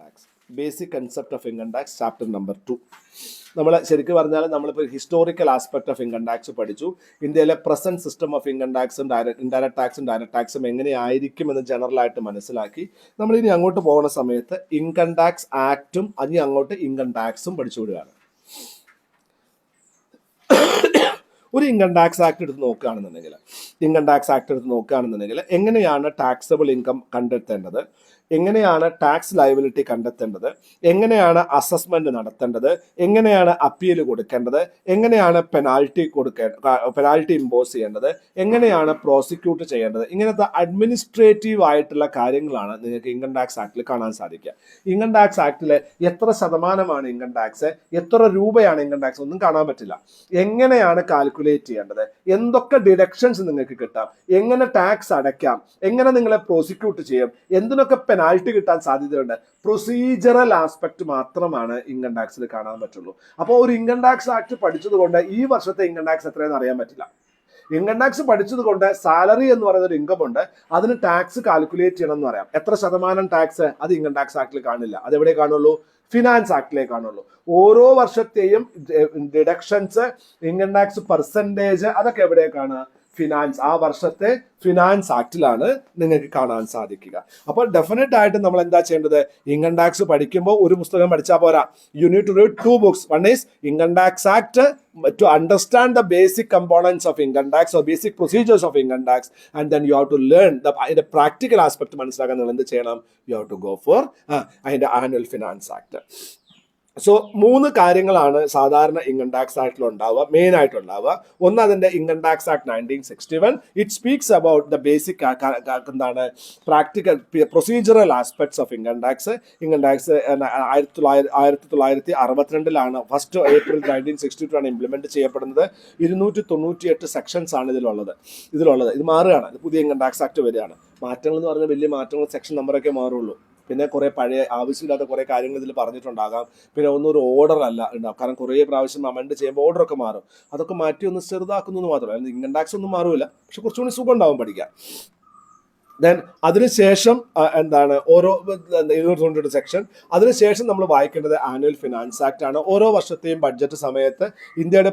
Tax. Basic concept of income tax chapter number 2. നമ്മൾ ശരിക്കും പറഞ്ഞാൽ നമ്മളിപ്പോൾ historical aspect of income tax പഠിച്ചു. ഇന്ത്യയിലെ പ്രസന്റ് സിസ്റ്റം ഓഫ് ഇൻകം ടാക്സും ഇൻഡയറക്ട് ടാക്സും ഡയറക്ട് ടാക്സും എങ്ങനെയായിരിക്കും എന്ന് ജനറലായിട്ട് മനസ്സിലാക്കി. നമ്മൾ ഇനി അങ്ങോട്ട് പോകുന്ന സമയത്ത് ഇൻകം ടാക്സ് ആക്റ്റും ഇനി അങ്ങോട്ട് ഇൻകം ടാക്സും പഠിച്ചു വിടുകയാണ്. ഒരു ഇൻകം ടാക്സ് ആക്ട് എടുത്ത് നോക്കുകയാണെന്നുണ്ടെങ്കിൽ എങ്ങനെയാണ് ടാക്സബിൾ ഇൻകം കണ്ടെത്തേണ്ടത്, എങ്ങനെയാണ് ടാക്സ് ലയബിലിറ്റി കണ്ടെത്തേണ്ടത്, എങ്ങനെയാണ് അസസ്മെന്റ് നടത്തേണ്ടത്, എങ്ങനെയാണ് അപ്പീൽ കൊടുക്കേണ്ടത്, എങ്ങനെയാണ് പെനാൽറ്റി ഇമ്പോസ് ചെയ്യേണ്ടത്, എങ്ങനെയാണ് പ്രോസിക്യൂട്ട് ചെയ്യേണ്ടത്, ഇങ്ങനത്തെ അഡ്മിനിസ്ട്രേറ്റീവ് ആയിട്ടുള്ള കാര്യങ്ങളാണ് നിങ്ങൾക്ക് ഇൻകം ടാക്സ് ആക്ടിൽ കാണാൻ സാധിക്കുക. ഇൻകം ടാക്സ് ആക്ടിൽ എത്ര ശതമാനമാണ് ഇൻകം ടാക്സ്, എത്ര രൂപയാണ് ഇൻകം ടാക്സ് ഒന്നും കാണാൻ പറ്റില്ല. എങ്ങനെയാണ് കാൽക്കുലേറ്റ് ചെയ്യേണ്ടത്, എന്തൊക്കെ ഡിഡക്ഷൻസ് നിങ്ങൾക്ക് കിട്ടാം, എങ്ങനെ ടാക്സ് അടയ്ക്കാം, എങ്ങനെ നിങ്ങളെ പ്രോസിക്യൂട്ട് ചെയ്യും, എന്തിനൊക്കെ പെനാൽറ്റി കിട്ടാൻ സാധ്യതയുണ്ട്. പ്രൊസീജറൽ ആസ്പെക്ട് മാത്രമാണ് ഇൻകം ടാക്സിൽ കാണാൻ പറ്റുള്ളൂ. അപ്പോൾ ഒരു ഇൻകം ടാക്സ് ആക്ട് പഠിച്ചതുകൊണ്ട് ഈ വർഷത്തെ ഇൻകം ടാക്സ് എത്രയെന്ന് അറിയാൻ പറ്റില്ല. ഇൻകം ടാക്സ് പഠിച്ചത് കൊണ്ട് സാലറി എന്ന് പറയുന്ന ഒരു ഇൻകം ഉണ്ട്, അതിന് ടാക്സ് കാൽക്കുലേറ്റ് ചെയ്യണം എന്ന് പറയാം. എത്ര ശതമാനം ടാക്സ്, അത് ഇൻകം ടാക്സ് ആക്ടിൽ കാണില്ല. അത് എവിടെ കാണുള്ളൂ? ഫിനാൻസ് ആക്ടിലേ കാണുള്ളൂ. ഓരോ വർഷത്തെയും ഡിഡക്ഷൻസ്, ഇൻകം ടാക്സ് പെർസെൻറ്റേജ്, അതൊക്കെ എവിടെ കാണുക? ഫിനാൻസ്, ആ വർഷത്തെ ഫിനാൻസ് ആക്ടിലാണ് നിങ്ങൾക്ക് കാണാൻ സാധിക്കുക. അപ്പോൾ ഡെഫിനറ്റ് ആയിട്ട് നമ്മൾ എന്താ ചെയ്യേണ്ടത്? ഇൻകം ടാക്സ് പഠിക്കുമ്പോൾ ഒരു പുസ്തകം പഠിച്ചാൽ പോരാ. You need to read 2 books. One is income tax act to understand the basic components of income tax or basic procedures of income tax, and then you have to learn the practical aspect മനസ്സിലാക്കാൻ നിങ്ങൾ എന്ത് ചെയ്യണം? You have to go for അതിന്റെ annual finance act. So 3 കാര്യങ്ങളാണ് സാധാരണ income tax ആക്ടിൽ ഉണ്ടാവുക, main ആയിട്ടുണ്ടാവുക. ഒന്ന് അതിന്റെ income tax act 1961. It speaks about the basic എന്താണ് practical procedural aspects of income tax. Income tax 1962 first April 1962 ആണ് ഇംപ്ലിമെന്റ് ചെയ്യപ്പെടുന്നത്. 298 സെക്ഷൻസ് ആണ് ഇതിലുള്ളത്. ഇത് മാറുകയാണ്, ഇത് പുതിയ ഇൻകം ടാക്സ് ആക്ട് വരികയാണ്. മാറ്റങ്ങൾ എന്ന് പറഞ്ഞാൽ വലിയ മാറ്റങ്ങൾ, സെക്ഷൻ നമ്പറൊക്കെ മാറുള്ളൂ. പിന്നെ കുറെ പഴയ ആവശ്യമില്ലാത്ത കുറെ കാര്യങ്ങൾ ഇതിൽ പറഞ്ഞിട്ടുണ്ടാകാം. പിന്നെ ഒന്നൊരു ഓർഡർ അല്ല ഉണ്ടാവും, കാരണം കുറേ പ്രാവശ്യം അമെൻഡ് ചെയ്യുമ്പോൾ ഓർഡറൊക്കെ മാറും. അതൊക്കെ മാറ്റി ഒന്ന് ചെറുതാക്കുന്നു മാത്രമല്ല, ഇൻകം ടാക്സ് ഒന്നും മാറില്ല, പക്ഷെ കുറച്ചുകൂടി സുഖം ഉണ്ടാവും പഠിക്കാൻ. ദെൻ അതിനുശേഷം എന്താണ് ഓരോ 298 സെക്ഷൻ. അതിനുശേഷം നമ്മൾ വായിക്കേണ്ടത് ആനുവൽ ഫിനാൻസ് ആക്ട് ആണ്. ഓരോ വർഷത്തെയും ബഡ്ജറ്റ് സമയത്ത് ഇന്ത്യയുടെ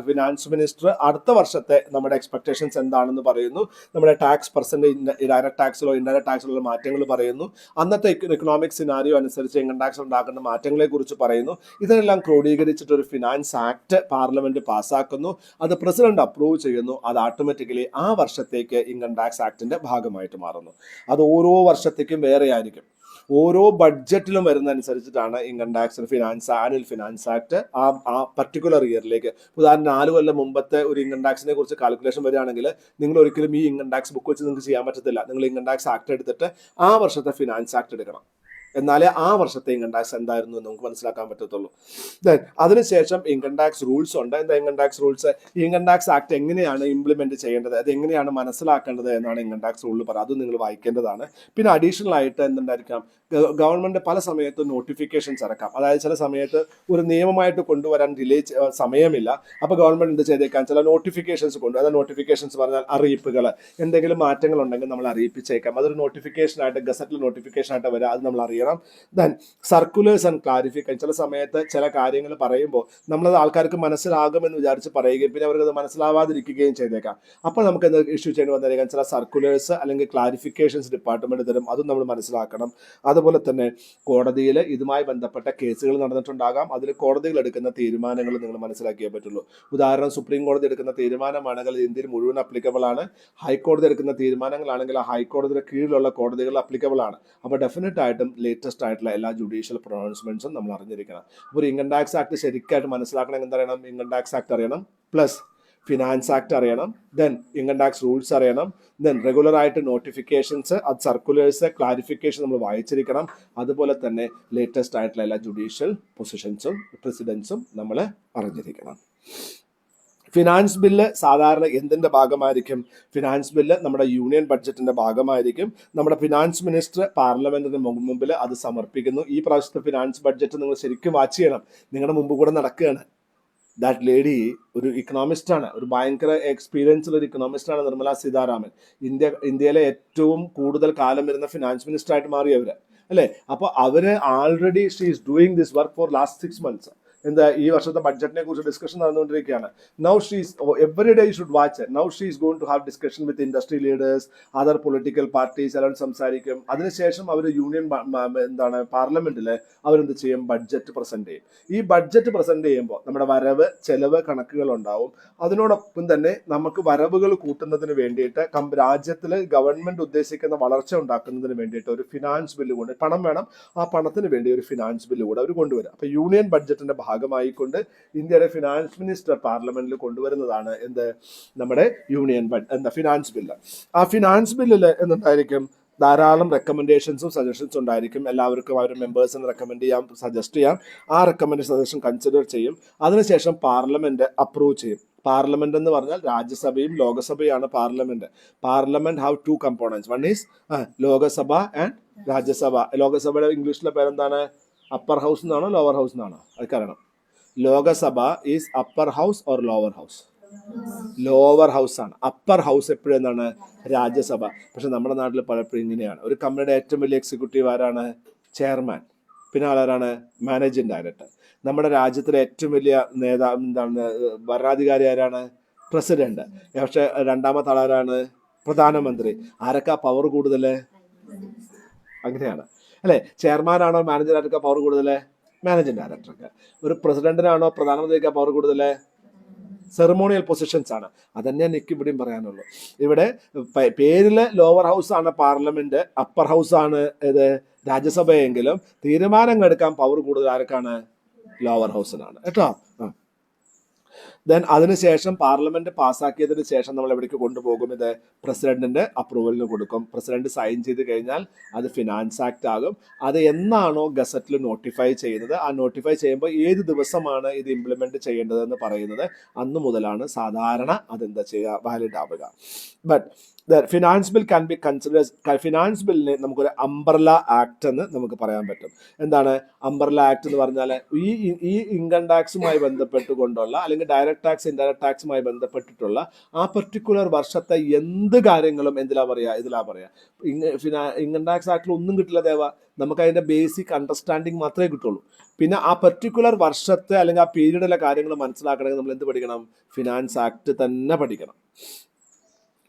ഫിനാൻസ് മിനിസ്റ്റർ അടുത്ത വർഷത്തെ നമ്മുടെ എക്സ്പെക്ടേഷൻസ് എന്താണെന്ന് പറയുന്നു. നമ്മുടെ ടാക്സ് പെർസെൻറ്റേജ്, ഡയറക്ട് ടാക്സിലോ ഇൻഡയറക്ട് ടാക്സിലുള്ള മാറ്റങ്ങൾ പറയുന്നു. അന്നത്തെ ഇക്കണോമിക് സിനാരിയോ അനുസരിച്ച് ഇൻകം ടാക്സ് ഉണ്ടാക്കുന്ന മാറ്റങ്ങളെ കുറിച്ച് പറയുന്നു. ഇതിനെല്ലാം ക്രോഡീകരിച്ചിട്ട് ഒരു ഫിനാൻസ് ആക്ട് പാർലമെന്റ് പാസ്സാക്കുന്നു. അത് പ്രസിഡന്റ് അപ്രൂവ് ചെയ്യുന്നു. അത് ഓട്ടോമാറ്റിക്കലി ആ വർഷത്തേക്ക് ഇൻകം ടാക്സ് ആക്ടിന്റെ ഭാഗമായിട്ട് മാറുന്നു. അത് ഓരോ വർഷത്തേക്കും വേറെ ആയിരിക്കും. ഓരോ ബഡ്ജറ്റിലും വരുന്നതനുസരിച്ചിട്ടാണ് income tax annual finance act ആ പർട്ടിക്കുലർ ഇയറിലേക്ക്. ഉദാഹരണം 4 കൊല്ലം മുമ്പത്തെ ഒരു ഇൻകം ടാക്സിനെ കുറിച്ച് കാൽക്കുലേഷൻ വരികയാണെങ്കിൽ നിങ്ങൾ ഒരിക്കലും ഈ ഇൻകം ടാക്സ് ബുക്ക് വെച്ച് നിങ്ങൾക്ക് ചെയ്യാൻ പറ്റത്തില്ല. നിങ്ങൾ ഇൻകം ടാക്സ് ആക്ട് എടുത്തിട്ട് ആ വർഷത്തെ ഫിനാൻസ് ആക്ട് എടുക്കണം. എന്നാലേ ആ വർഷത്തെ ഇൻകം ടാക്സ് എന്തായിരുന്നു എന്ന് നമുക്ക് മനസ്സിലാക്കാൻ പറ്റത്തുള്ളൂ. ദെൻ അതിനുശേഷം ഇൻകം ടാക്സ് റൂൾസ് ഉണ്ട്. എന്താ income tax rules? Income tax act എങ്ങനെയാണ് ഇംപ്ലിമെന്റ് ചെയ്യേണ്ടത്, അത് എങ്ങനെയാണ് മനസ്സിലാക്കേണ്ടത് എന്നാണ് ഇൻകം ടാക്സ് റൂളിൽ പറയുക. അതും നിങ്ങൾ വായിക്കേണ്ടതാണ്. പിന്നെ അഡീഷണൽ ആയിട്ട് എന്തുണ്ടായിരിക്കാം, ഗവൺമെന്റ് പല സമയത്തും നോട്ടിഫിക്കേഷൻസ് ഇറക്കാം. അതായത് ചില സമയത്ത് ഒരു നിയമമായിട്ട് കൊണ്ടുവരാൻ സമയമില്ല. അപ്പോൾ ഗവൺമെന്റ് എന്ത് ചെയ്തേക്കാം, ചില നോട്ടിഫിക്കേഷൻസ് അതായത് നോട്ടിഫിക്കേഷൻസ് പറഞ്ഞാൽ അറിയിപ്പുകൾ, എന്തെങ്കിലും മാറ്റങ്ങൾ ഉണ്ടെങ്കിൽ നമ്മൾ അറിയിപ്പിച്ചേക്കാം. അതൊരു നോട്ടിഫിക്കേഷനായിട്ട്, ഗസറ്റിൽ നോട്ടിഫിക്കേഷനായിട്ട് വരിക, അത് നമ്മൾ അറിയണം. Then circulars and clarification. ചില സമയത്ത് ചില കാര്യങ്ങൾ പറയുമ്പോൾ നമ്മളത് ആൾക്കാർക്ക് മനസ്സിലാകുമെന്ന് വിചാരിച്ച് പറയുകയും പിന്നെ അവർക്ക് അത് മനസ്സിലാവാതിരിക്കുകയും ചെയ്തേക്കാം. അപ്പോൾ നമുക്ക് എന്ത് ഇഷ്യൂ ചെയ്യേണ്ടി വന്നേക്കാം, ചില സർക്കുലേഴ്സ് അല്ലെങ്കിൽ ക്ലാരിഫിക്കേഷൻസ് ഡിപ്പാർട്ട്മെന്റ് തരും. അതും നമ്മൾ മനസ്സിലാക്കണം. അതുപോലെ തന്നെ കോടതിയിൽ ഇതുമായി ബന്ധപ്പെട്ട കേസുകൾ നടന്നിട്ടുണ്ടാകാം. അതിൽ കോടതികൾ എടുക്കുന്ന തീരുമാനങ്ങൾ നിങ്ങൾ മനസ്സിലാക്കിയേ പറ്റുള്ളൂ. ഉദാഹരണം, സുപ്രീം കോടതി എടുക്കുന്ന തീരുമാനമാണെങ്കിൽ ഇന്ത്യയിൽ മുഴുവൻ അപ്ലിക്കബിൾ ആണ്. ഹൈക്കോടതി എടുക്കുന്ന തീരുമാനങ്ങളാണെങ്കിൽ ആ ഹൈക്കോടതിയുടെ കീഴിലുള്ള കോടതികൾ അപ്ലിക്കബിൾ ആണ്. അപ്പോൾ ഡെഫിനറ്റ് ആയിട്ടും ലേറ്റസ്റ്റ് ആയിട്ടുള്ള എല്ലാ ജുഡീഷ്യൽ പ്രൊണൗൺസ്മെന്റ്സും നമ്മൾ അറിഞ്ഞിരിക്കണം. അപ്പോൾ ഇൻകം ടാക്സ് ആക്ട് ശരിക്കായിട്ട് മനസ്സിലാക്കണമെങ്കിൽ എന്തറിയണം? ഇൻകം ടാക്സ് ആക്ട് അറിയണം, പ്ലസ് ഫിനാൻസ് ആക്ട് അറിയണം, ദെൻ ഇൻകം ടാക്സ് റൂൾസ് അറിയണം, ദെൻ റെഗുലർ ആയിട്ട് നോട്ടിഫിക്കേഷൻസ്, അത് സർക്കുലേഴ്സ്, ക്ലാരിഫിക്കേഷൻ നമ്മൾ വായിച്ചിരിക്കണം. അതുപോലെ തന്നെ ലേറ്റസ്റ്റ് ആയിട്ടുള്ള എല്ലാ ജുഡീഷ്യൽ പൊസിഷൻസും പ്രസിഡൻസും നമ്മൾ അറിഞ്ഞിരിക്കണം. ഫിനാൻസ് ബില്ല് സാധാരണ എന്തിൻ്റെ ഭാഗമായിരിക്കും? ഫിനാൻസ് ബില്ല് നമ്മുടെ യൂണിയൻ ബഡ്ജറ്റിന്റെ ഭാഗമായിരിക്കും. നമ്മുടെ ഫിനാൻസ് മിനിസ്റ്റർ പാർലമെന്റിന് മുമ്പിൽ അത് സമർപ്പിക്കുന്നു. ഈ പ്രാവശ്യത്തെ ഫിനാൻസ് ബഡ്ജറ്റ് നിങ്ങൾ ശരിക്കും വാച്ച് ചെയ്യണം. നിങ്ങളുടെ മുമ്പ് കൂടെ നടക്കുകയാണ്. ദാറ്റ് ലേഡി ഒരു ഇക്കണോമിസ്റ്റാണ്, ഒരു ഭയങ്കര എക്സ്പീരിയൻസ് ഉള്ള ഒരു ഇക്കണോമിസ്റ്റാണ് നിർമ്മല സീതാരാമൻ. ഇന്ത്യയിലെ ഏറ്റവും കൂടുതൽ കാലം വരുന്ന ഫിനാൻസ് മിനിസ്റ്റർ ആയിട്ട് മാറിയവര് അല്ലേ? അപ്പോൾ അവര് already she is doing this work for last 6 months. എന്താ ഈ വർഷത്തെ ബഡ്ജറ്റിനെ കുറിച്ച് ഡിസ്കഷൻ നടന്നുകൊണ്ടിരിക്കുകയാണ്. Now she's every day should watch. Now she is going to have discussion with industry leaders, other political parties എല്ലാം സംസാരിക്കും. അതിനുശേഷം അവർ യൂണിയൻ പാർലമെന്റിൽ അവരെന്ത് ചെയ്യും? ബഡ്ജറ്റ് പ്രസന്റ് ചെയ്യും. ഈ ബഡ്ജറ്റ് പ്രസന്റ് ചെയ്യുമ്പോൾ നമ്മുടെ വരവ് ചെലവ് കണക്കുകൾ ഉണ്ടാവും. അതിനോടൊപ്പം തന്നെ നമുക്ക് വരവുകൾ കൂട്ടുന്നതിന് വേണ്ടിയിട്ട് രാജ്യത്തിൽ ഗവൺമെന്റ് ഉദ്ദേശിക്കുന്ന വളർച്ച ഉണ്ടാക്കുന്നതിന് വേണ്ടിയിട്ട് ഒരു ഫിനാൻസ് ബില്ല് കൊണ്ട് പണം വേണം. ആ പണത്തിന് വേണ്ടി ഒരു ഫിനാൻസ് ബില്ല് കൂടെ അവർ കൊണ്ടുവരും. അപ്പൊ യൂണിയൻ ബഡ്ജറ്റിന്റെ ഭാഗമായിക്കൊണ്ട് ഇന്ത്യയുടെ ഫിനാൻസ് മിനിസ്റ്റർ പാർലമെന്റിൽ കൊണ്ടുവരുന്നതാണ് എന്ത്? നമ്മുടെ യൂണിയൻ ഫിനാൻസ് ബില്ല്. ആ ഫിനാൻസ് ബില്ലിൽ എന്തായിരിക്കും? ധാരാളം റെക്കമെൻഡേഷൻസും സജഷൻസും ഉണ്ടായിരിക്കും. എല്ലാവർക്കും അവർ മെമ്പേഴ്സിന് റെക്കമെൻഡ് ചെയ്യാം, സജസ്റ്റ് ചെയ്യാം. ആ റെക്കമെൻഡ് സജഷൻ കൺസിഡർ ചെയ്യും. അതിനുശേഷം പാർലമെന്റ് അപ്രൂവ് ചെയ്യും. പാർലമെന്റ് എന്ന് പറഞ്ഞാൽ രാജ്യസഭയും ലോകസഭയാണ് parliament. Parliament have 2 components. One is Lok Sabha and Rajya Sabha. ലോകസഭയുടെ ഇംഗ്ലീഷിലെ പേരെന്താണ്? അപ്പർ ഹൗസ് എന്നാണോ ലോവർ ഹൗസ് എന്നാണോ? അത് കാരണം Lok Sabha is upper house or lower house? Lower house ആണ്. അപ്പർ ഹൗസ് എപ്പോഴും എന്താണ്? രാജ്യസഭ. പക്ഷെ നമ്മുടെ നാട്ടിൽ പലപ്പോഴും ഇങ്ങനെയാണ്. ഒരു കമ്പനിയുടെ ഏറ്റവും വലിയ എക്സിക്യൂട്ടീവ് ആരാണ്? ചെയർമാൻ. പിന്നെ ആരാണ്? Managing director. നമ്മുടെ രാജ്യത്തിലെ ഏറ്റവും വലിയ ഭരണാധികാരി ആരാണ്? പ്രസിഡന്റ്. പക്ഷെ രണ്ടാമത്തെ ആളാരാണ്? പ്രധാനമന്ത്രി. ആരൊക്കെ പവർ കൂടുതൽ? അങ്ങനെയാണ് അല്ലെ? ചെയർമാനാണോ മാനേജർ ആർക്കാ പവർ കൂടുതൽ? മാനേജിംഗ് ഡയറക്ടർക്ക്. ഒരു പ്രസിഡന്റിനാണോ പ്രധാനമന്ത്രിക്കാ പവർ കൂടുതൽ? സെറിമോണിയൽ പൊസിഷൻസ് ആണ്. അതന്നെ എനിക്ക് ഇവിടെയും പറയാനുള്ളൂ. ഇവിടെ പേരില് ലോവർ ഹൗസ് ആണ് പാർലമെന്റ്, അപ്പർ ഹൗസ് ആണ് ഇത് രാജ്യസഭയെങ്കിലും തീരുമാനങ്ങൾ എടുക്കാൻ പവർ കൂടുതൽ ആർക്കാണ്? ലോവർ ഹൗസിനാണ് കേട്ടോ. ദെൻ അതിനുശേഷം പാർലമെന്റ് പാസ്സാക്കിയതിന് ശേഷം നമ്മൾ എവിടേക്ക് കൊണ്ടുപോകും? ഇത് പ്രസിഡന്റിന്റെ അപ്രൂവലിന് കൊടുക്കും. പ്രസിഡന്റ് സൈൻ ചെയ്ത് കഴിഞ്ഞാൽ അത് ഫിനാൻസ് ആക്ട് ആകും. അത് എന്നാണോ ഗസറ്റിൽ നോട്ടിഫൈ ചെയ്യുന്നത്, ആ നോട്ടിഫൈ ചെയ്യുമ്പോൾ ഏത് ദിവസമാണ് ഇത് ഇംപ്ലിമെന്റ് ചെയ്യേണ്ടതെന്ന് പറയുന്നത് അന്ന് മുതലാണ് സാധാരണ അതെന്താ ചെയ്യുക? വാലിഡ് ആവുക. But finance bill can be considers. Finance ബില്ലിനെ നമുക്കൊരു അംബ്രല ആക്ട് എന്ന് നമുക്ക് പറയാൻ പറ്റും. എന്താണ് അംബ്രല ആക്ട് എന്ന് പറഞ്ഞാൽ? ഈ ഇൻകം ടാക്സുമായി ബന്ധപ്പെട്ടുകൊണ്ടുള്ള അല്ലെങ്കിൽ ഡയറക്ട് ടാക്സ് ഇൻഡയറക്ട് ടാക്സുമായി ബന്ധപ്പെട്ടിട്ടുള്ള ആ പെർട്ടിക്കുലർ വർഷത്തെ എന്ത് കാര്യങ്ങളും ഇതിലാ പറയാ. ഇൻകം ടാക്സ് ആക്ടിൽ ഒന്നും കിട്ടില്ല ദേവ. നമുക്ക് അതിന്റെ ബേസിക് അണ്ടർസ്റ്റാൻഡിങ് മാത്രമേ കിട്ടുള്ളൂ. പിന്നെ ആ പെർട്ടിക്കുലർ വർഷത്തെ അല്ലെങ്കിൽ ആ പീരീഡിലെ കാര്യങ്ങൾ മനസ്സിലാക്കണമെങ്കിൽ നമ്മൾ എന്ത് പഠിക്കണം? ഫിനാൻസ് ആക്ട് തന്നെ പഠിക്കണം.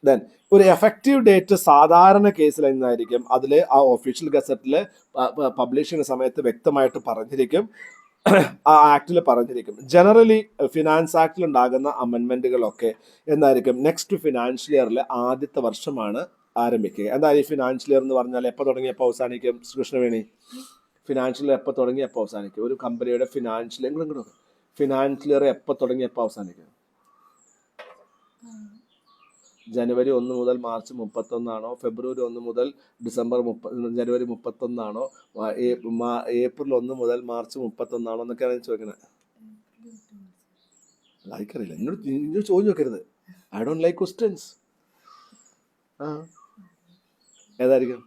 ദെൻ ഒരു എഫക്റ്റീവ് ഡേറ്റ് സാധാരണ കേസിൽ എന്നായിരിക്കും? അതിൽ ആ ഒഫീഷ്യൽ ഗസറ്റിൽ പബ്ലിഷ് ചെയ്യുന്ന സമയത്ത് വ്യക്തമായിട്ട് പറഞ്ഞിരിക്കും, ആ ആക്ടിൽ പറഞ്ഞിരിക്കും. ജനറലി ഫിനാൻസ് ആക്ടിൽ ഉണ്ടാകുന്ന അമെൻമെന്റുകളൊക്കെ എന്നായിരിക്കും? നെക്സ്റ്റ് ഫിനാൻഷ്യൽ ഇയറിൽ ആദ്യത്തെ വർഷമാണ് ആരംഭിക്കുക. എന്തായാലും ഈ ഫിനാൻഷ്യൽ ഇയർ എന്ന് പറഞ്ഞാൽ എപ്പോൾ തുടങ്ങി എപ്പോൾ അവസാനിക്കും? കൃഷ്ണവേണി, ഫിനാൻഷ്യൽ ഇയർ എപ്പോൾ തുടങ്ങി എപ്പോൾ അവസാനിക്കും? ഒരു കമ്പനിയുടെ ഫിനാൻഷ്യൽ ഇയർ എപ്പോൾ തുടങ്ങി എപ്പോൾ അവസാനിക്കും? ജനുവരി 1 മുതൽ മാർച്ച് 31 ഫെബ്രുവരി 1 മുതൽ ജനുവരി 31 ഏപ്രിൽ 1 മുതൽ മാർച്ച് 31 എന്നൊക്കെയാണ് ചോദിക്കണത്. ലൈക്കറിയില്ല. എന്നോട് ചോദ്യം നോക്കരുത്. I don't like questions. ഏതായിരിക്കും?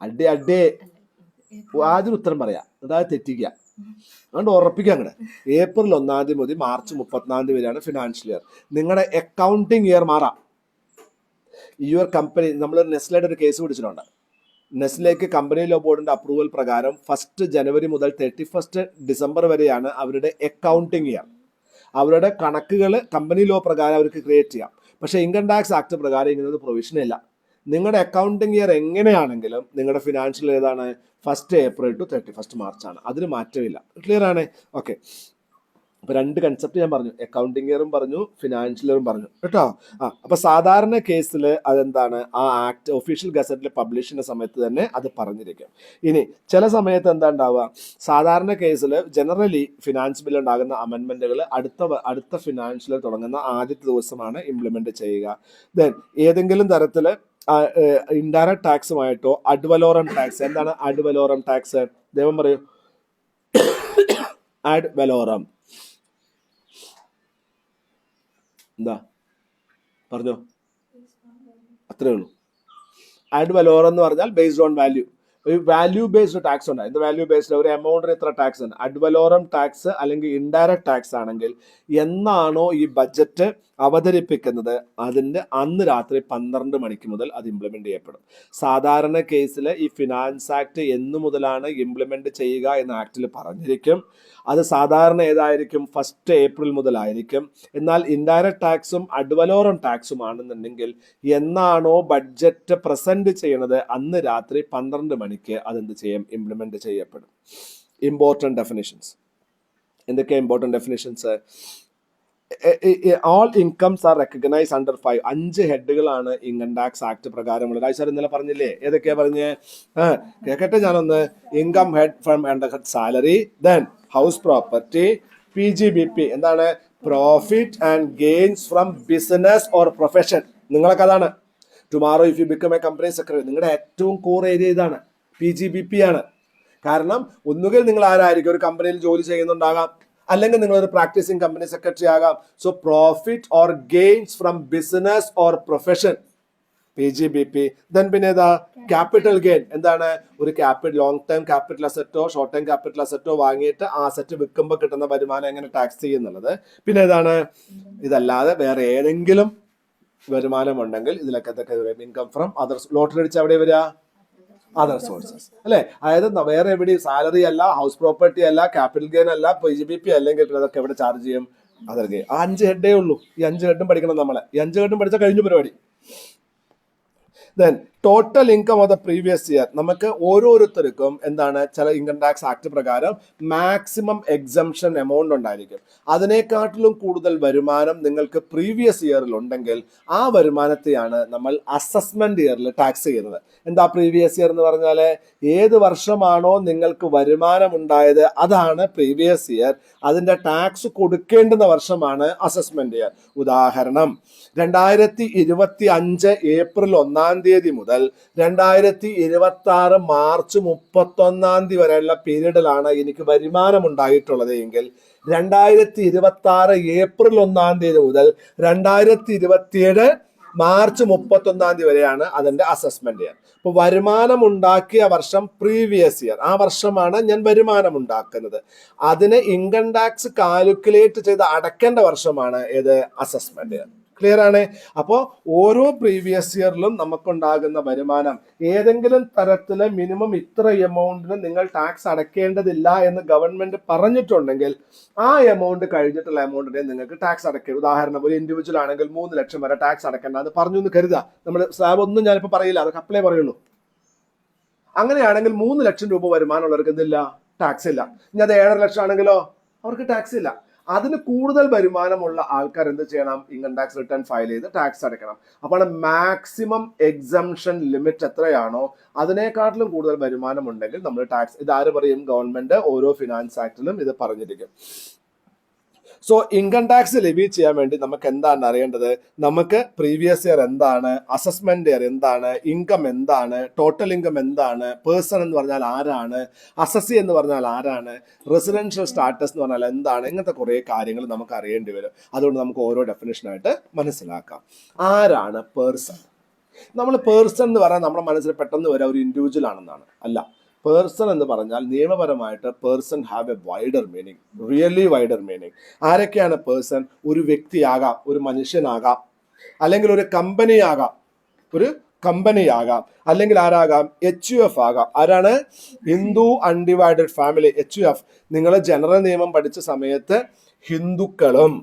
അഡേ ആദ്യം ഉത്തരം പറയാം, അതായത് തെറ്റിക്കുക. അതുകൊണ്ട് ഉറപ്പിക്കുക. അങ്ങനെ ഏപ്രിൽ 1 മുതൽ മാർച്ച് 31 വരെയാണ് ഫിനാൻഷ്യൽ ഇയർ. നിങ്ങളുടെ അക്കൗണ്ടിങ് ഇയർ മാറാം. യുവർ കമ്പനി, നമ്മൾ നെസ്ലയുടെ ഒരു കേസ് പിടിച്ചിട്ടുണ്ട്. നെസ്ലേക്ക് കമ്പനി ലോ ബോർഡിന്റെ അപ്രൂവൽ പ്രകാരം 1 ജനുവരി മുതൽ 31 ഡിസംബർ വരെയാണ് അവരുടെ അക്കൗണ്ടിങ് ഇയർ. അവരുടെ കണക്കുകൾ കമ്പനി ലോ പ്രകാരം അവർക്ക് ക്രിയേറ്റ് ചെയ്യാം. പക്ഷേ ഇൻകം ടാക്സ് ആക്ട് പ്രകാരം ഇങ്ങനെ ഒരു പ്രൊവിഷൻ ഇല്ല. നിങ്ങളുടെ അക്കൗണ്ടിങ് ഇയർ എങ്ങനെയാണെങ്കിലും നിങ്ങളുടെ ഫിനാൻഷ്യൽ ഏതാണ്? 1 ഏപ്രിൽ ടു 31 മാർച്ചാണ്. അതിന് മാറ്റമില്ല. ക്ലിയർ ആണ്? ഓക്കെ. അപ്പോൾ 2 കൺസെപ്റ്റ് ഞാൻ പറഞ്ഞു. അക്കൗണ്ടിങ് ഇയറും പറഞ്ഞു, ഫിനാൻഷ്യൽ ഇയറും പറഞ്ഞു കേട്ടോ. അപ്പോൾ സാധാരണ കേസിൽ അതെന്താണ്? ആ ആക്ട് ഒഫീഷ്യൽ ഗസറ്റിൽ പബ്ലിഷ് ചെയ്യുന്ന സമയത്ത് തന്നെ അത് പറഞ്ഞിരിക്കും. ഇനി ചില സമയത്ത് എന്താ ഉണ്ടാവുക? സാധാരണ കേസിൽ ജനറലി ഫിനാൻസ് ബില്ല് ഉണ്ടാകുന്ന അമെൻമെന്റുകൾ അടുത്ത ഫിനാൻഷ്യൽ ഇയർ തുടങ്ങുന്ന ആദ്യത്തെ ദിവസമാണ് ഇംപ്ലിമെന്റ് ചെയ്യുക. ദെൻ ഏതെങ്കിലും തരത്തിൽ ഇൻഡയറക്ട് ടാക്സുമായിട്ടോ അഡ്വലോറം ടാക്സ്. എന്താണ് അഡ്വലോറം ടാക്സ്? ദൈവം പറയൂ. അഡ്വലോറം എന്താ പറഞ്ഞോ? അത്രേ ഉള്ളൂ. അഡ്വലോറം എന്ന് പറഞ്ഞാൽ ബേസ്ഡ് ഓൺ വാല്യൂ. ഒരു വാല്യൂ ബേസ്ഡ് ടാക്സ് ഉണ്ട്. എന്ത് വാല്യൂ ബേസ്ഡ്? ഒരു എമൗണ്ടിന് എത്ര ടാക്സ് ഉണ്ട്. അഡ്വലോറം ടാക്സ് അല്ലെങ്കിൽ ഇൻഡയറക്ട് ടാക്സ് ആണെങ്കിൽ എന്നാണോ ഈ ബഡ്ജറ്റ് അവതരിപ്പിക്കുന്നത് അതിൻ്റെ അന്ന് രാത്രി 12 മണിക്ക് മുതൽ അത് ഇംപ്ലിമെന്റ് ചെയ്യപ്പെടും. സാധാരണ കേസിൽ ഈ ഫിനാൻസ് ആക്ട് എന്നു മുതലാണ് ഇംപ്ലിമെന്റ് ചെയ്യുക എന്ന് ആക്ടിൽ പറഞ്ഞിരിക്കും. അത് സാധാരണ ഏതായിരിക്കും? 1 ഏപ്രിൽ മുതലായിരിക്കും. എന്നാൽ ഇൻഡയറക്റ്റ് ടാക്സും അഡ്വലോറം ടാക്സും ആണെന്നുണ്ടെങ്കിൽ എന്നാണോ ബഡ്ജറ്റ് പ്രസന്റ് ചെയ്യണത് അന്ന് രാത്രി 12 മണിക്ക് അതെന്ത് ചെയ്യും? ഇംപ്ലിമെന്റ് ചെയ്യപ്പെടും. ഇമ്പോർട്ടൻറ്റ് ഡെഫിനിഷൻസ് എന്തൊക്കെയാണ്? Important definitions: all incomes are recognise under 5 ഹെഡുകളാണ് ഇൻകം ടാക്സ് ആക്ട് പ്രകാരമുള്ളത്. സാർ ഇന്നലെ പറഞ്ഞില്ലേ? ഏതൊക്കെയാ പറഞ്ഞേ? കേക്കട്ടെ ഞാനൊന്ന്. Income head from under head salary, then house property, PGBP എന്താണ്? Profit and gains from business or profession. നിങ്ങളൊക്കെ അതാണ്. Tomorrow if you become a company secretary, നിങ്ങളുടെ ഏറ്റവും കോർ ഏരിയ ഇതാണ്, PGBP ആണ്. കാരണം ഒന്നുകിൽ നിങ്ങൾ ആരായിരിക്കും? ഒരു കമ്പനിയിൽ ജോലി ചെയ്യുന്നുണ്ടാകാം, അല്ലെങ്കിൽ നിങ്ങൾ ഒരു പ്രാക്ടീസിങ് കമ്പനി സെക്രട്ടറി ആകാം. So profit or gains from business or profession, PGBP. Then പിന്നെ ഏതാ? Capital gain. എന്താണ്? ഒരു ലോങ് ടൈം ക്യാപിറ്റൽ അസറ്റോ ഷോർട്ട് ടൈം ക്യാപിറ്റൽ അസറ്റോ വാങ്ങിയിട്ട് ആ അസറ്റ് വിൽക്കുമ്പോൾ കിട്ടുന്ന വരുമാനം എങ്ങനെ ടാക്സ് ചെയ്യുന്നുള്ളത്. പിന്നെ ഏതാണ്? ഇതല്ലാതെ വേറെ ഏതെങ്കിലും വരുമാനം ഉണ്ടെങ്കിൽ ഇതിലൊക്കെ എന്തൊക്കെ വരും? Income from other. ലോട്ടറി അടിച്ച് എവിടെ വരിക? അതർ സോഴ്സസ് അല്ലെ. അതായത് വേറെ എവിടെയും സാലറി അല്ല, ഹൗസ് പ്രോപ്പർട്ടി അല്ല, ക്യാപിറ്റൽ ഗെയിൻ അല്ല, PGBP അല്ലെങ്കിൽ അതൊക്കെ എവിടെ ചാർജ് ചെയ്യും? Other gain. ആ 5 ഹെഡേ ഉള്ളൂ. ഈ 5 ഹെഡും പഠിക്കണം നമ്മളെ. ഈ 5 ഹെഡും പഠിച്ചാൽ കഴിഞ്ഞു പരിപാടി. Then total income of the previous year. നമുക്ക് ഓരോരുത്തർക്കും എന്താണ്? ചില ഇൻകം ടാക്സ് ആക്ട് പ്രകാരം മാക്സിമം എക്സംഷൻ എമൗണ്ട് ഉണ്ടായിരിക്കും. അതിനെക്കാട്ടിലും കൂടുതൽ വരുമാനം നിങ്ങൾക്ക് പ്രീവിയസ് ഇയറിൽ ഉണ്ടെങ്കിൽ ആ വരുമാനത്തെയാണ് നമ്മൾ അസസ്മെന്റ് ഇയറിൽ ടാക്സ് ചെയ്യുന്നത്. എന്താ പ്രീവിയസ് ഇയർ എന്ന് പറഞ്ഞാൽ? ഏത് വർഷമാണോ നിങ്ങൾക്ക് വരുമാനം ഉണ്ടായത് അതാണ് പ്രീവിയസ് ഇയർ. അതിന്റെ ടാക്സ് കൊടുക്കേണ്ടുന്ന വർഷമാണ് അസസ്മെന്റ് ഇയർ. ഉദാഹരണം, 2025 ഏപ്രിൽ 1 മുതൽ 2026 മാർച്ച് 31 വരെയുള്ള പീരീഡിലാണ് എനിക്ക് വരുമാനം ഉണ്ടായിട്ടുള്ളത് എങ്കിൽ 2026 ഏപ്രിൽ 1 മുതൽ 2027 മാർച്ച് 31 വരെയാണ് അതിന്റെ അസസ്മെന്റ് ഇയർ. അപ്പൊ വരുമാനം ഉണ്ടാക്കിയ വർഷം പ്രീവിയസ് ഇയർ, ആ വർഷമാണ് ഞാൻ വരുമാനം ഉണ്ടാക്കുന്നത്. അതിന് ഇൻകം ടാക്സ് കാൽക്കുലേറ്റ് ചെയ്ത് അടയ്ക്കേണ്ട വർഷമാണ് ഏത്? Assessment year. ക്ലിയർ ആണ്? അപ്പോൾ ഓരോ പ്രീവിയസ് ഇയറിലും നമുക്കുണ്ടാകുന്ന വരുമാനം ഏതെങ്കിലും തരത്തില് മിനിമം ഇത്ര എമൗണ്ടിന് നിങ്ങൾ ടാക്സ് അടയ്ക്കേണ്ടതില്ല എന്ന് ഗവൺമെന്റ് പറഞ്ഞിട്ടുണ്ടെങ്കിൽ ആ എമൗണ്ട് കഴിഞ്ഞിട്ടുള്ള എമൗണ്ടിനെ നിങ്ങൾക്ക് ടാക്സ് അടയ്ക്കുക. ഉദാഹരണം, ഒരു ഇൻഡിവിജ്വൽ ആണെങ്കിൽ 3 ലക്ഷം വരെ ടാക്സ് അടയ്ക്കേണ്ട എന്ന് പറഞ്ഞു എന്ന് കരുതുക. നമ്മൾ സ്ലാബ് ഒന്നും ഞാനിപ്പോൾ പറയില്ല, അതൊക്കെ അപ്ലൈ പറയുള്ളൂ. അങ്ങനെയാണെങ്കിൽ 3 ലക്ഷം രൂപ വരുമാനമുള്ളവർക്ക് എന്തില്ല? ടാക്സ് ഇല്ല. ഇനി അത് 7.5 ലക്ഷം ആണെങ്കിലോ അവർക്ക് ടാക്സ് ഇല്ല. അതിന് കൂടുതൽ വരുമാനമുള്ള ആൾക്കാർ എന്ത് ചെയ്യണം? ഇൻകം ടാക്സ് റിട്ടേൺ ഫയൽ ചെയ്ത് ടാക്സ് അടയ്ക്കണം. അപ്പോൾ മാക്സിമം എക്സംഷൻ ലിമിറ്റ് എത്രയാണോ അതിനേക്കാട്ടിലും കൂടുതൽ വരുമാനം ഉണ്ടെങ്കിൽ നമ്മൾ ടാക്സ്, ഇതാര് പറയും? ഗവൺമെന്റ് ഓരോ ഫിനാൻസ് ആക്ടിലും ഇത് പറഞ്ഞിരിക്കും. സോ ഇൻകം ടാക്സ് ലെവി ചെയ്യാൻ വേണ്ടി നമുക്ക് എന്താണ് അറിയേണ്ടത്? നമുക്ക് പ്രീവിയസ് ഇയർ എന്താണ്, അസസ്മെന്റ് ഇയർ എന്താണ്, ഇൻകം എന്താണ്, ടോട്ടൽ ഇൻകം എന്താണ്, പേഴ്സൺ എന്ന് പറഞ്ഞാൽ ആരാണ്, അസസി എന്ന് പറഞ്ഞാൽ ആരാണ്, റെസിഡൻഷ്യൽ സ്റ്റാറ്റസ് എന്ന് പറഞ്ഞാൽ എന്താണ്, ഇങ്ങനത്തെ കുറേ കാര്യങ്ങൾ നമുക്ക് അറിയേണ്ടി വരും. അതുകൊണ്ട് നമുക്ക് ഓരോ ഡെഫിനേഷനായിട്ട് മനസ്സിലാക്കാം. ആരാണ് പേഴ്സൺ? നമ്മൾ പേഴ്സൺ എന്ന് പറഞ്ഞാൽ നമ്മുടെ മനസ്സിൽ പെട്ടെന്ന് വരാം ഒരു ഇൻഡിവിജ്വൽ ആണെന്നാണ്. അല്ല, പേഴ്സൺ എന്ന് പറഞ്ഞാൽ നിയമപരമായിട്ട് person have A wider meaning, really wider meaning. ആരൊക്കെയാണ് പേഴ്സൺ? ഒരു വ്യക്തിയാകാം, ഒരു മനുഷ്യനാകാം, അല്ലെങ്കിൽ ഒരു കമ്പനി ആകാം, അല്ലെങ്കിൽ ആരാകാം? HUF ആകാം. ആരാണ്? Hindu undivided family, HUF. നിങ്ങൾ ജനറൽ നിയമം പഠിച്ച സമയത്ത് ഹിന്ദുക്കളും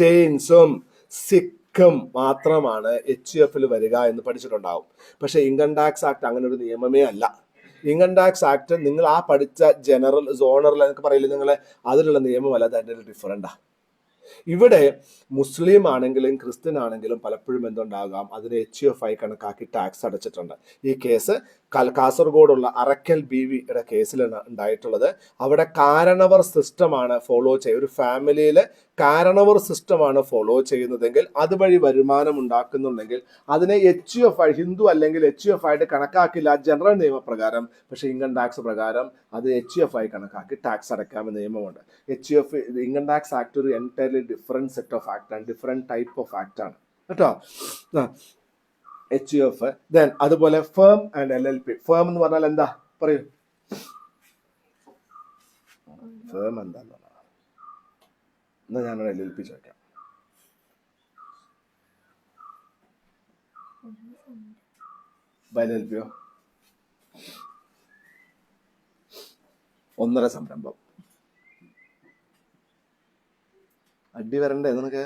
ജെയിൻസും സിഖും മാത്രമാണ് HUF വരിക എന്ന് പഠിച്ചിട്ടുണ്ടാവും. പക്ഷെ ഇൻകം ടാക്സ് ആക്ട് അങ്ങനെ ഒരു നിയമമേ അല്ല. ഇൻകം ടാക്സ് ആക്ട് നിങ്ങൾ ആ പഠിച്ച ജനറൽ സോണറിൽ എന്നൊക്കെ പറയില്ലേ നിങ്ങൾ, അതിലുള്ള നിയമമല്ല, അതിൻ്റെ ഡിഫറൻറ്റാ. ഇവിടെ മുസ്ലിം ആണെങ്കിലും ക്രിസ്ത്യൻ ആണെങ്കിലും പലപ്പോഴും എന്തുണ്ടാകാം? അതിന് HUF ആയി കണക്കാക്കി ടാക്സ് അടച്ചിട്ടുണ്ട്. ഈ കേസ് കാസർഗോഡുള്ള അറക്കൽ BVയുടെ കേസിലാണ് ഉണ്ടായിട്ടുള്ളത്. അവിടെ കാരണവർ സിസ്റ്റമാണ് ഫോളോ ചെയ്യുക. ഒരു ഫാമിലിയിൽ കാരണവർ സിസ്റ്റമാണ് ഫോളോ ചെയ്യുന്നതെങ്കിൽ അതുവഴി വരുമാനം ഉണ്ടാക്കുന്നുണ്ടെങ്കിൽ അതിനെ HUF ആയി, ഹിന്ദു അല്ലെങ്കിൽ HUF ആയിട്ട് കണക്കാക്കില്ല ജനറൽ നിയമപ്രകാരം. പക്ഷേ ഇൻകം ടാക്സ് പ്രകാരം അത് HUF ആയി കണക്കാക്കി ടാക്സ് അടയ്ക്കാമെന്ന നിയമമുണ്ട്. HUF ഇൻകം ടാക്സ് ആക്ട് ഒരു entirely different set of act ആണ്, ഡിഫറെൻറ്റ് ടൈപ്പ് ഓഫ് ആക്ട് ആണ് കേട്ടോ. HUF. ദെൻ അതുപോലെ ഫേം ആൻഡ് LLP. ഫേം എന്ന് പറഞ്ഞാൽ എന്താ? പറയൂ, ഫേം എന്താന്ന് പറഞ്ഞാൽ. എന്നാ ഞാനൊരു LLP ചോദിക്കാം. ബൈലൽപിയോ 1.5 സംരംഭം. അടി വരണ്ടേ നിനക്ക്?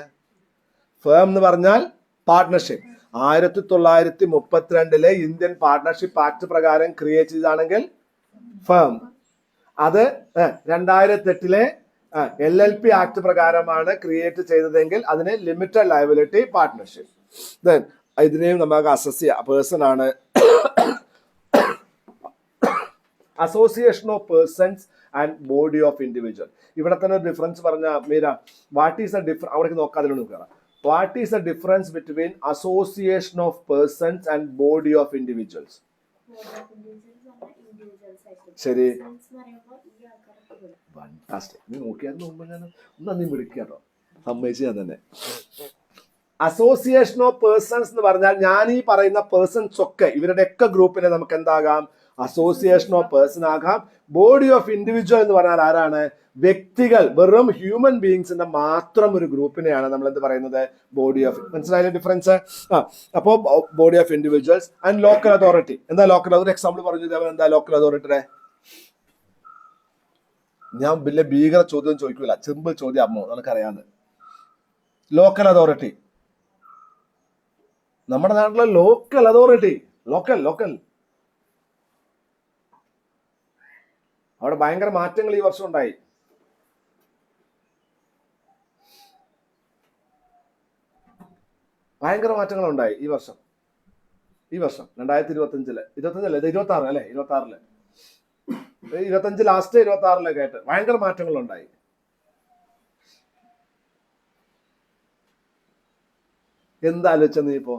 ഫേം എന്ന് പറഞ്ഞാൽ പാർട്ട്ണർഷിപ്പ്. 1932 ഇന്ത്യൻ പാർട്ട്ണർഷിപ്പ് ആക്ട് പ്രകാരം ക്രിയേറ്റ് ചെയ്താണെങ്കിൽ ഫേം. അത് 2008 LLP ആക്ട് പ്രകാരമാണ് ക്രിയേറ്റ് ചെയ്തതെങ്കിൽ അതിന് ലിമിറ്റഡ് ലയബിലിറ്റി പാർട്ട്ണർഷിപ്പ്. ദെൻ ഇതിനെയും നമുക്ക് അസസ് ചെയ്യാം. പേഴ്സൺ ആണ് association of persons and body of individual. ഇവിടെ തന്നെ ഒരു ഡിഫറൻസ് പറഞ്ഞ Meera, what is the difference? അവിടെ നോക്കാതിലൊന്നും കയറാം. What is the difference between association of persons and body of individuals? ശരി, നീ നോക്കിയായിരുന്നു മുമ്പ് ഞാൻ ഒന്നും വിളിക്കാട്ടോ, സമ്മതിച്ചു ഞാൻ തന്നെ. അസോസിയേഷൻ ഓഫ് പേഴ്സൺസ് എന്ന് പറഞ്ഞാൽ ഞാൻ ഈ പറയുന്ന പേഴ്സൺസ് ഒക്കെ ഇവരുടെ ഒക്കെ ഗ്രൂപ്പിനെ നമുക്ക് എന്താകാം? അസോസിയേഷൻ ഓഫ് പേഴ്സൺ ആകാം. ബോഡി ഓഫ് ഇൻഡിവിജ്വൽ എന്ന് പറഞ്ഞാൽ ആരാണ്? വ്യക്തികൾ, വെറും ഹ്യൂമൻ ബീങ്സിന്റെ മാത്രം ഒരു ഗ്രൂപ്പിനെയാണ് നമ്മൾ എന്ത് പറയുന്നത്? Body of. മനസ്സിലായാലും ഡിഫറൻസ്? അപ്പോ body of individuals and local authority. എന്താ ലോക്കൽ അതോറിറ്റി? എക്സാമ്പിൾ പറഞ്ഞു എന്താ ലോക്കൽ അതോറിറ്റിയുടെ? ഞാൻ വലിയ ഭീകര ചോദ്യം ചോദിക്കൂല, സിമ്പിൾ ചോദ്യം അമ്മോ, നമുക്കറിയാവുന്നത്. ലോക്കൽ അതോറിറ്റി, നമ്മുടെ നാട്ടിലെ ലോക്കൽ അതോറിറ്റി, ലോക്കൽ അവിടെ ഭയങ്കര മാറ്റങ്ങൾ ഈ വർഷം ഉണ്ടായി. ഭയങ്കര മാറ്റങ്ങൾ ഉണ്ടായി ഈ വർഷം 2025 26 അല്ലെ? 26 25 ലാസ്റ്റ് 26 ആയിട്ട് ഭയങ്കര മാറ്റങ്ങൾ ഉണ്ടായി. എന്താലോചിച്ച നീ ഇപ്പോ?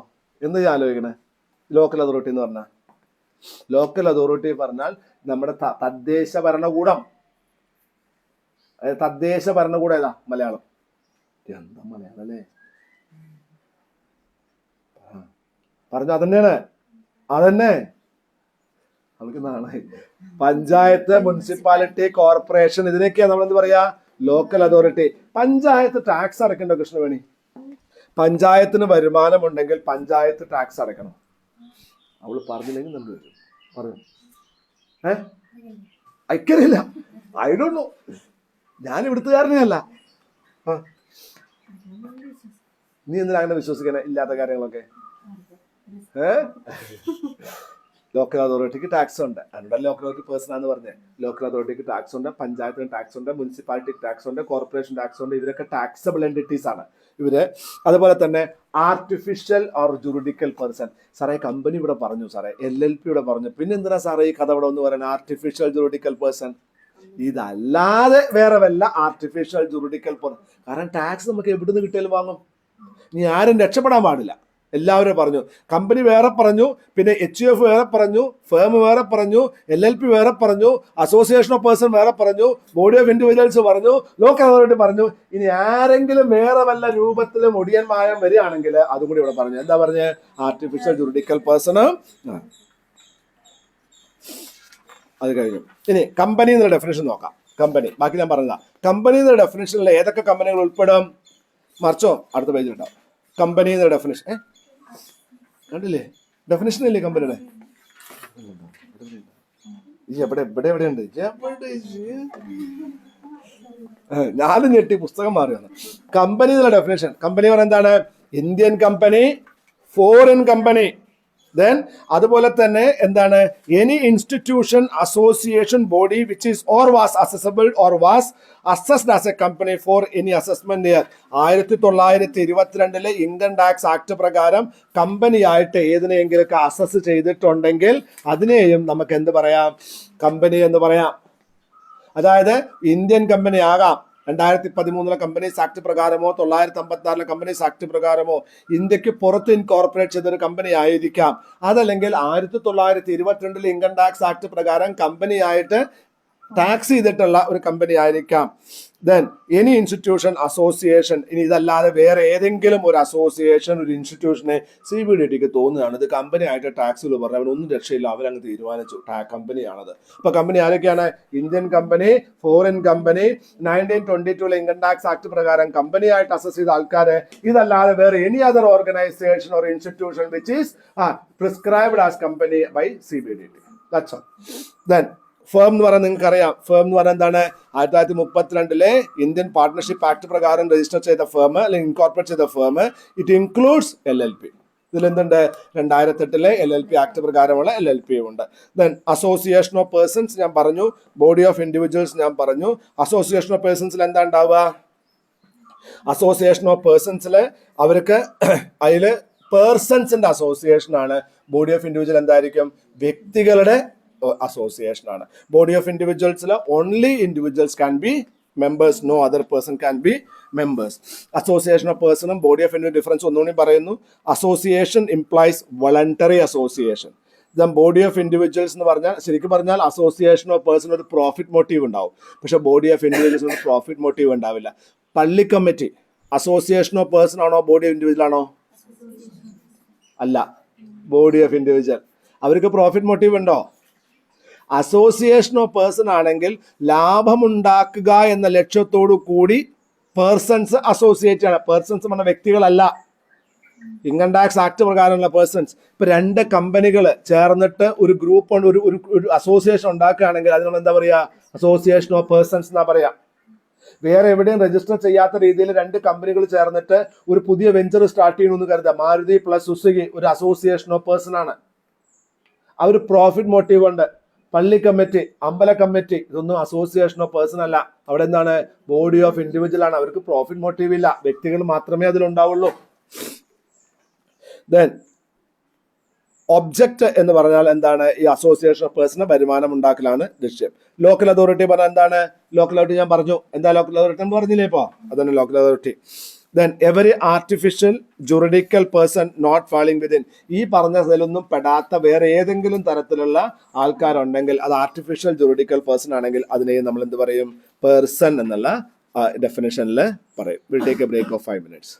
എന്ത് ആലോചിക്കണേ? ലോക്കൽ അതോറിറ്റി എന്ന് പറഞ്ഞാൽ, ലോക്കൽ അതോറിറ്റി പറഞ്ഞാൽ നമ്മുടെ തദ്ദേശ ഭരണകൂടം. തദ്ദേശ ഭരണകൂടം ഏതാ? മലയാളം. എന്താ മലയാളം അല്ലേ? പറഞ്ഞു അതന്നെ നമുക്ക് നാളെ പഞ്ചായത്ത്, മുനിസിപ്പാലിറ്റി, കോർപ്പറേഷൻ, ഇതിനൊക്കെയാ നമ്മൾ എന്ത് പറയാ? Local authority. പഞ്ചായത്ത് ടാക്സ് അടയ്ക്കണ്ടോ കൃഷ്ണവേണി? പഞ്ചായത്തിന് വരുമാനം ഉണ്ടെങ്കിൽ പഞ്ചായത്ത് ടാക്സ് അടയ്ക്കണം. അവള് പറഞ്ഞില്ലെങ്കിൽ നമ്മൾ വരും. പറഞ്ഞു അയക്കറിയില്ല, ഐ ഡോണ്ട് നോ, ഞാൻ ഇവിടുത്തുകാരനെയല്ല. നീ എന്തിനാ അങ്ങനെ വിശ്വസിക്കണേ ഇല്ലാത്ത കാര്യങ്ങളൊക്കെ? ലോക്കൽ അതോറിറ്റിക്ക് ടാക്സ് ഉണ്ട്. അവിടെ ലോക്കൽ അതോറിറ്റി പേഴ്സൺ ആണെന്ന് പറഞ്ഞത്. ലോക്കൽ അതോറിറ്റിക്ക് ടാക്സ് ഉണ്ട്, പഞ്ചായത്തിന് ടാക്സ് ഉണ്ട്, മുനിസിപ്പാലിറ്റിക്ക് ടാക്സ് ഉണ്ട്, കോർപ്പറേഷൻ ടാക്സ് ഉണ്ട്. ഇവരൊക്കെ ടാക്സബിൾ എൻറ്റിറ്റീസ് ആണ് ഇവര്. അതുപോലെ തന്നെ ആർട്ടിഫിഷ്യൽ ഓർ ജുറിഡിക്കൽ പേഴ്സൺ. സാറേ കമ്പനി ഇവിടെ പറഞ്ഞു, സാറേ LLP ഇവിടെ പറഞ്ഞു, പിന്നെ എന്തിനാ സാറേ ഈ കഥ ഇവിടെ ഒന്ന് പറയുന്നത്? ആർട്ടിഫിഷ്യൽ ജുറിഡിക്കൽ പേഴ്സൺ ഇതല്ലാതെ വേറെ വല്ല ആർട്ടിഫിഷ്യൽ ജുറിഡിക്കൽ പേഴ്സൺ. കാരണം ടാക്സ് നമുക്ക് എവിടുന്ന് കിട്ടിയാലും വാങ്ങും. നീ ആരും രക്ഷപ്പെടാൻ പാടില്ല. എല്ലാവരും പറഞ്ഞു, കമ്പനി വേറെ പറഞ്ഞു, പിന്നെ HUF വേറെ പറഞ്ഞു, ഫേം വേറെ പറഞ്ഞു, LLP വേറെ പറഞ്ഞു, അസോസിയേഷൻ ഓഫ് പേഴ്സൺ വേറെ പറഞ്ഞു, ബോഡി ഓഫ് ഇൻഡിവിജ്വൽസ് പറഞ്ഞു, ലോക്കൽ അതോറിറ്റി പറഞ്ഞു. ഇനി ആരെങ്കിലും വേറെ വല്ല രൂപത്തിലും ഒടിയന്മായം വരികയാണെങ്കിൽ അതും കൂടി ഇവിടെ പറഞ്ഞു. എന്താ പറഞ്ഞ? Artificial juridical person. അത് കഴിഞ്ഞു. ഇനി കമ്പനി എന്നുള്ള ഡെഫിനേഷൻ നോക്കാം. കമ്പനി ബാക്കി ഞാൻ പറഞ്ഞതാ. കമ്പനി എന്നുള്ള ഡെഫിനേഷനിൽ ഏതൊക്കെ കമ്പനികൾ ഉൾപ്പെടും? മറിച്ചോ അടുത്ത പേജിൽ ഉണ്ടാവും. കമ്പനി എന്നുള്ള ഡെഫിനേഷൻ കണ്ടില്ലേ? ഡെഫിനേഷൻ അല്ലേ കമ്പനിയുടെ? എവിടെയുണ്ട്? ഞാനും ഞെട്ടി, പുസ്തകം മാറിയാണ്. കമ്പനി എന്നുള്ള ഡെഫിനേഷൻ. കമ്പനി പറഞ്ഞാൽ എന്താണ്? Indian company, foreign company. Then അതുപോലെ തന്നെ എന്താണ്? Any institution, association, body which is or was accessible or was assessed as A company for any assessment year. 1922 Indian tax act പ്രകാരം കമ്പനിയായിട്ട് ഏതിനെയെങ്കിലൊക്കെ അസസ് ചെയ്തിട്ടുണ്ടെങ്കിൽ അതിനെയും നമുക്ക് എന്ത് പറയാം? കമ്പനി എന്ന് പറയാം. അതായത് ഇന്ത്യൻ കമ്പനി ആകാം, 2013 കമ്പനീസ് ആക്ട് പ്രകാരമോ 956 കമ്പനീസ് ആക്ട് പ്രകാരമോ ഇന്ത്യക്ക് പുറത്ത് ഇൻകോർപ്പറേറ്റ് ചെയ്തൊരു കമ്പനി ആയിരിക്കാം. അതല്ലെങ്കിൽ 1922 ഇൻകം ടാക്സ് ആക്ട് പ്രകാരം കമ്പനിയായിട്ട് ടാക്സ് ചെയ്തിട്ടുള്ള ഒരു കമ്പനി ആയിരിക്കാം. ദെൻ എനി ഇൻസ്റ്റിറ്റ്യൂഷൻ അസോസിയേഷൻ, ഇനി ഇതല്ലാതെ വേറെ ഏതെങ്കിലും ഒരു അസോസിയേഷൻ ഒരു ഇൻസ്റ്റിറ്റ്യൂഷനെ CBDTക്ക് തോന്നുകയാണ് ഇത് കമ്പനി ആയിട്ട് ടാക്സുകൾ പറഞ്ഞാൽ അവനൊന്നും രക്ഷയില്ല, അവരങ്ങ് തീരുമാനിച്ചു കമ്പനിയാണത്. അപ്പൊ കമ്പനി ആരൊക്കെയാണ്? Indian company, foreign company, 1922 income tax act പ്രകാരം കമ്പനി ആയിട്ട് അസസ് ചെയ്ത ആൾക്കാര്, ഇതല്ലാതെ വേറെ any other organisation or institution which is prescribed as company by CBDT. That's all. Then firm എന്ന് പറയാൻ നിങ്ങൾക്ക് അറിയാം. ഫേം എന്ന് പറയുന്നത് എന്താണ്? 1932 ഇന്ത്യൻ പാർട്ട്ണർഷിപ്പ് ആക്ട് പ്രകാരം രജിസ്റ്റർ ചെയ്ത ഫേം അല്ലെങ്കിൽ ഇൻകോർപ്പറേറ്റ് ചെയ്ത ഫേം. It includes LLP. ഇതിലെന്തുണ്ട്? 2008 LLP ആക്ട് പ്രകാരമുള്ള LLP ഉണ്ട്. ദെൻ അസോസിയേഷൻ ഓഫ് പേഴ്സൺസ് ഞാൻ പറഞ്ഞു, ബോഡി ഓഫ് ഇൻഡിവിജ്വൽസ് ഞാൻ പറഞ്ഞു. അസോസിയേഷൻ ഓഫ് പേഴ്സൺസിൽ എന്താ ഉണ്ടാവുക? അസോസിയേഷൻ ഓഫ് പേഴ്സൺസിൽ അവർക്ക് അതില് പേഴ്സൺസിന്റെ അസോസിയേഷൻ ആണ്. ബോഡി ഓഫ് ഇൻഡിവിജ്വൽ എന്തായിരിക്കും? വ്യക്തികളുടെ അസോസിയേഷൻ ആണ്. ബോഡി ഓഫ് ഇൻഡിവിജ്വൽസിൽ only individuals can be members, no other person can be members. Association of person and body of individual difference ഒന്നുകൂടി പറയുന്നു. Association implies voluntary association. Then body of individuals എന്ന് പറഞ്ഞാൽ ശരിക്കും പറഞ്ഞാൽ അസോസിയേഷൻ ഓഫ് പേഴ്സൺ ഒരു profit motive ഉണ്ടാവും, പക്ഷെ body of individuals ഒരു പ്രോഫിറ്റ് മോട്ടീവ് ഉണ്ടാവില്ല. പള്ളി കമ്മിറ്റി അസോസിയേഷൻ ഓഫ് പേഴ്സൺ ആണോ ബോഡി ഓഫ് ഇൻഡിവിജ്വൽ ആണോ? അല്ല, ബോഡി ഓഫ് ഇൻഡിവിജ്വൽ. അവർക്ക് പ്രോഫിറ്റ് മോട്ടീവ് ഉണ്ടോ? അസോസിയേഷൻ ഓഫ് പേഴ്സൺ ആണെങ്കിൽ ലാഭമുണ്ടാക്കുക എന്ന ലക്ഷ്യത്തോടു കൂടി പേഴ്സൺസ് അസോസിയേറ്റ് ആണ്. പേഴ്സൺസ് പറഞ്ഞ വ്യക്തികളല്ല, ഇൻകം ടാക്സ് ആക്ട് പ്രകാരമുള്ള പേഴ്സൺസ്. ഇപ്പൊ 2 കമ്പനികൾ ചേർന്നിട്ട് ഒരു ഗ്രൂപ്പ് ഒരു അസോസിയേഷൻ ഉണ്ടാക്കുകയാണെങ്കിൽ അതിന് എന്താ പറയാ? അസോസിയേഷൻ ഓഫ് പേഴ്സൺസ് എന്നാ പറയാ. വേറെ എവിടെയും രജിസ്റ്റർ ചെയ്യാത്ത രീതിയിൽ 2 കമ്പനികൾ ചേർന്നിട്ട് ഒരു പുതിയ വെഞ്ചർ സ്റ്റാർട്ട് ചെയ്യണമെന്ന് കരുതാം. മാരുതി പ്ലസ് സുസുക്കി ഒരു അസോസിയേഷൻ ഓഫ് പേഴ്സൺ ആണ്. അവർ പ്രോഫിറ്റ് മോട്ടീവ് ഉണ്ട്. പള്ളി കമ്മിറ്റി, അമ്പല കമ്മിറ്റി, ഇതൊന്നും അസോസിയേഷൻ ഓഫ് പേഴ്സൺ അല്ല. അവിടെ എന്താണ്? ബോഡി ഓഫ് ഇൻഡിവിജ്വൽ ആണ്. അവർക്ക് പ്രോഫിറ്റ് മോട്ടീവ് ഇല്ല, വ്യക്തികൾ മാത്രമേ അതിലുണ്ടാവുള്ളൂ. ദെൻ ഒബ്ജക്റ്റ് എന്ന് പറഞ്ഞാൽ എന്താണ്? ഈ അസോസിയേഷൻ ഓഫ് പേഴ്സണ് വരുമാനം ഉണ്ടാക്കലാണ് ലക്ഷ്യം. ലോക്കൽ അതോറിറ്റി പറഞ്ഞാൽ എന്താണ്? ലോക്കൽ അതോറിറ്റി ഞാൻ പറഞ്ഞു. എന്താ ലോക്കൽ അതോറിറ്റി എന്ന് പറഞ്ഞില്ലേ ഇപ്പോ? അതാണ് local authority. Then every artificial juridical person not falling within, ഈ പറഞ്ഞതിലൊന്നും പെടാത്ത വേറെ ഏതെങ്കിലും തരത്തിലുള്ള ആൾക്കാരുണ്ടെങ്കിൽ അത് ആർട്ടിഫിഷ്യൽ ജുറിഡിക്കൽ പേഴ്സൺ ആണെങ്കിൽ അതിനെ നമ്മൾ എന്ത് പറയും? പേഴ്സൺ എന്നുള്ള ഡെഫിനേഷനിൽ പറയും. Will take a break of 5 minutes.